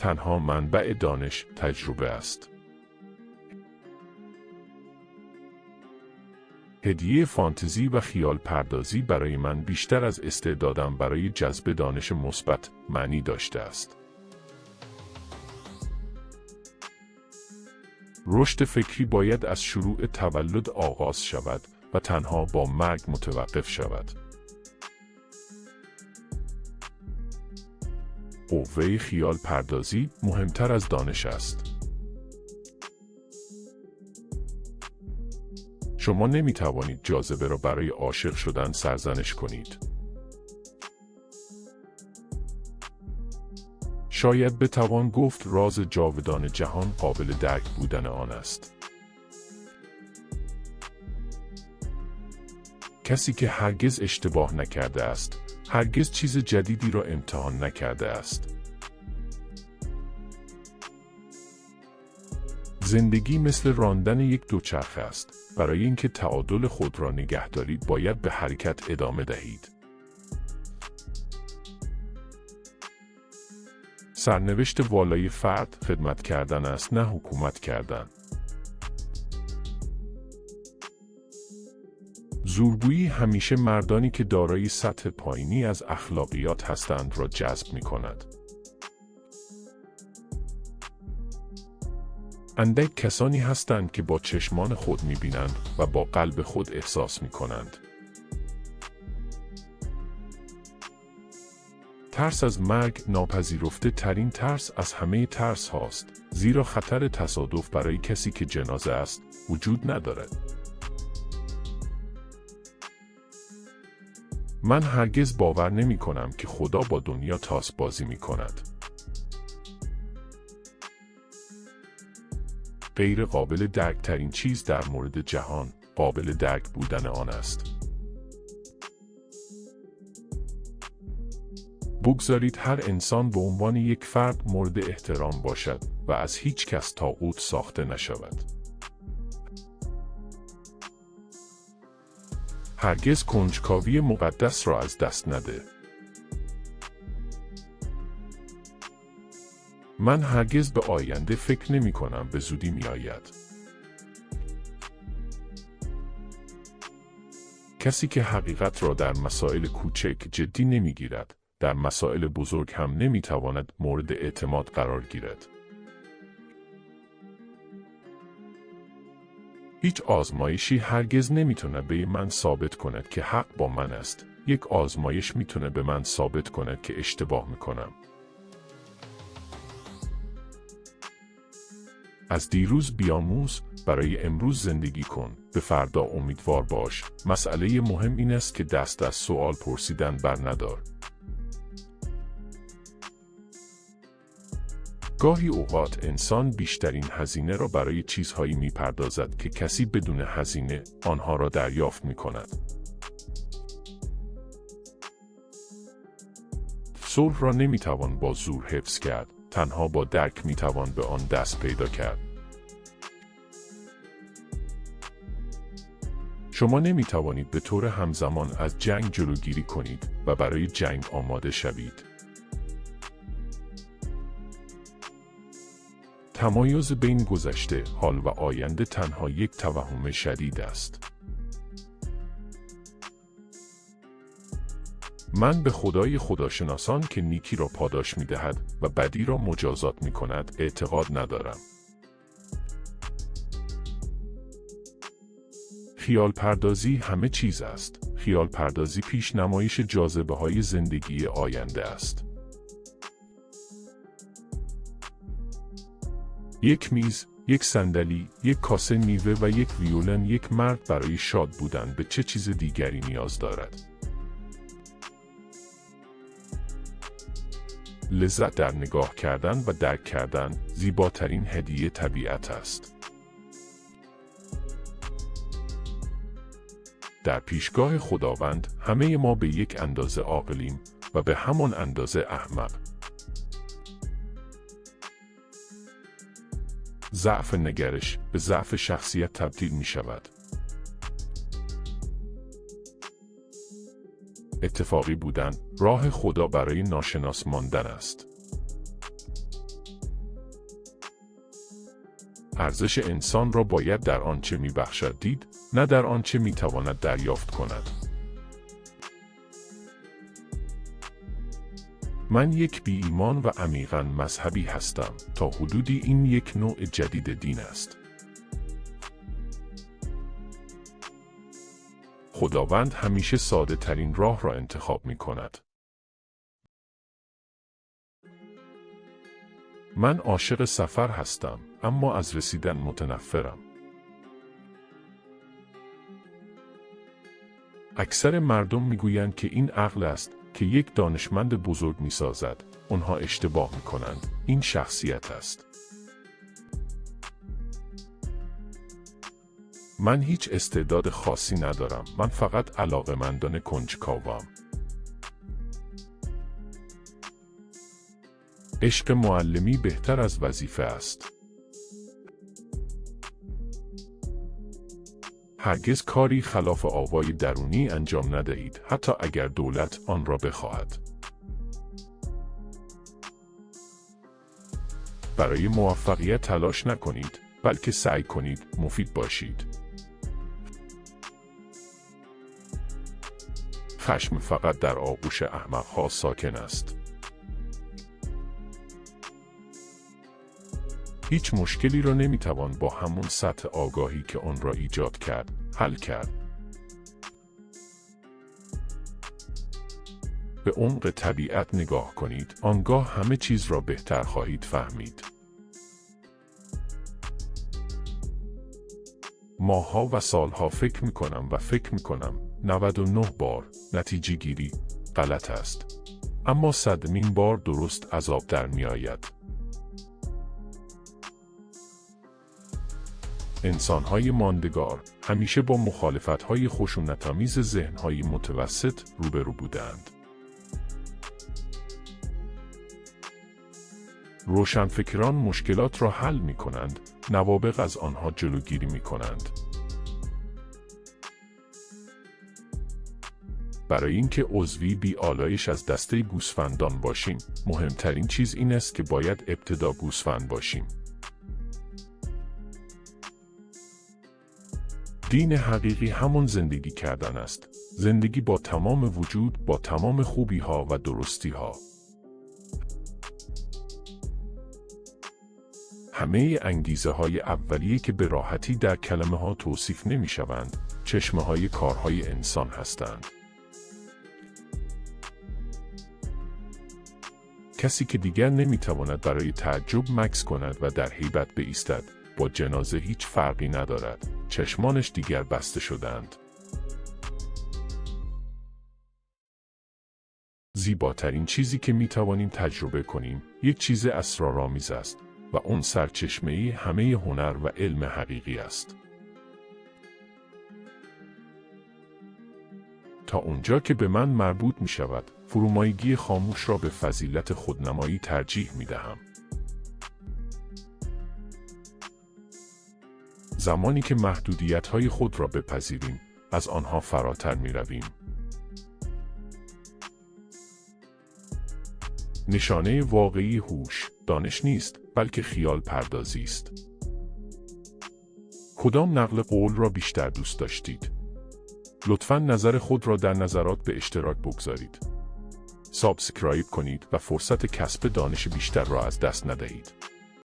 تنها منبع دانش تجربه است. هدیه فانتزی و خیال پردازی برای من بیشتر از استعدادم برای جذب دانش مثبت معنی داشته است. رشد فکری باید از شروع تولد آغاز شود و تنها با مرگ متوقف شود. قوه خیال پردازی مهمتر از دانش است. شما نمی توانید جاذبه را برای عاشق شدن سرزنش کنید. شاید بتوان گفت راز جاودان جهان قابل درک بودن آن است. کسی که هرگز اشتباه نکرده است، هرگز چیز جدیدی را امتحان نکرده است. زندگی مثل راندن یک دوچرخه است. برای اینکه تعادل خود را نگه دارید باید به حرکت ادامه دهید. سرنوشت والای فرد خدمت کردن است، نه حکومت کردن. زورگویی همیشه مردانی که دارای سطح پایینی از اخلاقیات هستند را جذب می کند. اندک کسانی هستند که با چشمان خود می بینند و با قلب خود احساس می کنند. ترس از مرگ ناپذیرفته ترین ترس از همه ترس هاست، زیرا خطر تصادف برای کسی که جنازه است وجود ندارد. من هرگز باور نمی کنم که خدا با دنیا تاس بازی می کند. غیر قابل درک ترین چیز در مورد جهان، قابل درک بودن آن است. بگذارید هر انسان به عنوان یک فرد مورد احترام باشد و از هیچ کس طاغوت ساخته نشود. هرگز کنجکاوی مقدس را از دست نده. من هرگز به آینده فکر نمی کنم به زودی می آید. کسی که حقیقت را در مسائل کوچک جدی نمی گیرد، در مسائل بزرگ هم نمی تواند مورد اعتماد قرار گیرد. هیچ آزمایشی هرگز نمیتونه به من ثابت کند که حق با من است. یک آزمایش میتونه به من ثابت کند که اشتباه میکنم. از دیروز بیاموز، برای امروز زندگی کن، به فردا امیدوار باش. مسئله مهم این است که دست از سوال پرسیدن بر ندار. گاهی اوقات انسان بیشترین هزینه را برای چیزهایی می‌پردازد که کسی بدون هزینه آنها را دریافت می‌کند. صلح را نمی‌توان با زور حفظ کرد، تنها با درک می‌توان به آن دست پیدا کرد. شما نمی‌توانید به طور همزمان از جنگ جلوگیری کنید و برای جنگ آماده شوید. تمایز بین گذشته، حال و آینده تنها یک توهم شدید است. من به خدای خداشناسان که نیکی را پاداش می دهد و بدی را مجازات می کند اعتقاد ندارم. خیال پردازی همه چیز است. خیال پردازی پیش نمایش جاذبه های زندگی آینده است. یک میز، یک صندلی، یک کاسه میوه و یک ویولن. یک مرد برای شاد بودن به چه چیز دیگری نیاز دارد؟ لذت در نگاه کردن و درک کردن زیباترین هدیه طبیعت است. در پیشگاه خداوند همه ما به یک اندازه عاقلیم و به همان اندازه احمق. ضعف نگرش به ضعف شخصیت تبدیل می شود. اتفاقی بودن راه خدا برای ناشناس ماندن است. ارزش انسان را باید در آنچه می‌بخشد دید، نه در آنچه می‌تواند دریافت کند. من یک بی ایمان و عمیقاً مذهبی هستم. تا حدودی این یک نوع جدید دین است. خداوند همیشه ساده ترین راه را انتخاب می کند. من عاشق سفر هستم، اما از رسیدن متنفرم. اکثر مردم میگویند که این عقل است که یک دانشمند بزرگ میسازد. آنها اشتباه میکنند. این شخصیت است. من هیچ استعداد خاصی ندارم. من فقط علاقه‌مندانه کنجکاوم. عشق معلمی بهتر از وظیفه است. هرگز کاری خلاف آوای درونی انجام ندهید، حتی اگر دولت آن را بخواهد. برای موفقیت تلاش نکنید، بلکه سعی کنید مفید باشید. خشم فقط در آغوش احمق‌ها ساکن است. هیچ مشکلی را نمیتوان با همون سطح آگاهی که آن را ایجاد کرد، حل کرد. به عمق طبیعت نگاه کنید، آنگاه همه چیز را بهتر خواهید فهمید. ماه‌ها و سال‌ها فکر می‌کنم 99 بار نتیجه گیری غلط است. اما 100مین بار درست از آب در می‌آید. انسان‌های ماندگار همیشه با مخالفت‌های خشونت‌آمیز ذهن‌های متوسط روبرو بودند. روشنفکران مشکلات را حل می‌کنند، نوابغ از آنها جلوگیری می‌کنند. برای اینکه عضوی بی‌آلایش از دسته گوسفندان باشیم، مهمترین چیز این است که باید ابتدا گوسفند باشیم. دین حقیقی همون زندگی کردن است. زندگی با تمام وجود، با تمام خوبی‌ها و درستی‌ها. همه انگیزه‌های اولیه که به راحتی در کلمه‌ها توصیف نمی‌شوند، چشمه‌های کارهای انسان هستند. کسی که دیگر نمی‌تواند برای تعجب مکث کند و در هیبت بایستد، با جنازه هیچ فرقی ندارد. چشمانش دیگر بسته شدند. زیباترین چیزی که می‌توانیم تجربه کنیم، یک چیز اسرارآمیز است و اون سرچشمه‌ای همه هنر و علم حقیقی است. تا اونجا که به من مربوط می‌شود، فرومایگی خاموش را به فضیلت خودنمایی ترجیح می‌دهم. زمانی که محدودیت‌های خود را بپذیریم، از آنها فراتر می‌رویم. نشانه واقعی هوش، دانش نیست، بلکه خیال پردازی است. کدام نقل قول را بیشتر دوست داشتید؟ لطفاً نظر خود را در نظرات به اشتراک بگذارید. سابسکرایب کنید و فرصت کسب دانش بیشتر را از دست ندهید.